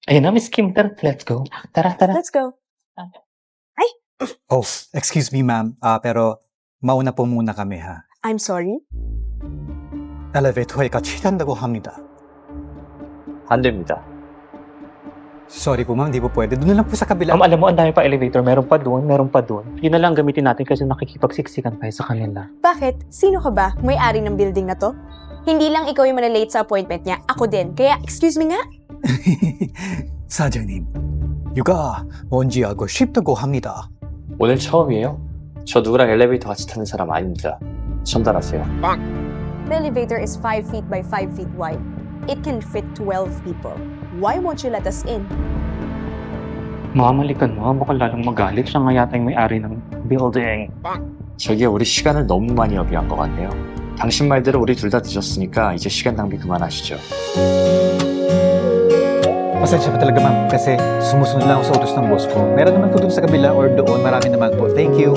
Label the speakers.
Speaker 1: Ayun na, Miss Kim, tara, let's go. Tara, tara.
Speaker 2: Let's go.
Speaker 3: Oh, excuse me ma'am, pero mauna po muna kami ha.
Speaker 2: I'm sorry.
Speaker 3: 엘리베이터에 같이 탄다고 합니다.
Speaker 4: 안 됩니다.
Speaker 3: Sorry po ma'am, di po pwede. Doon na lang po sa kabila.
Speaker 1: Ma'am, alam mo, ang dami pa elevator. Meron pa doon, meron pa doon. Yun na lang gamitin natin kasi nakikipagsiksikan tayo sa kanila.
Speaker 2: Bakit? Sino ka ba? May-ari ng building na to? Hindi lang ikaw yung manalate sa appointment niya, ako din. Kaya, excuse me nga?
Speaker 3: 사장님, 육아 뭔지 알고 싶다고 합니다.
Speaker 4: 오늘 처음이에요? 저 누구랑 엘리베이터 같이 타는 사람 아닙니다. 첨단하세요.
Speaker 2: The elevator is 5 feet by 5 feet wide. It can fit 12 people. Why won't you let us in?
Speaker 1: Mamalikan mo, mukhang lalong magalit. Siya nga yata yung may-ari ng building.
Speaker 4: 저기요, 우리 시간을 너무 많이 허비한 것 같네요. 당신 말대로 우리 둘 다 늦었으니까 이제 시간 낭비 그만하시죠.
Speaker 3: Pasensya pa talaga ma'am, kasi sumusunod lang ako sa utos ng boss ko. Meron naman po doon sa kabila or doon, marami naman po. Thank you.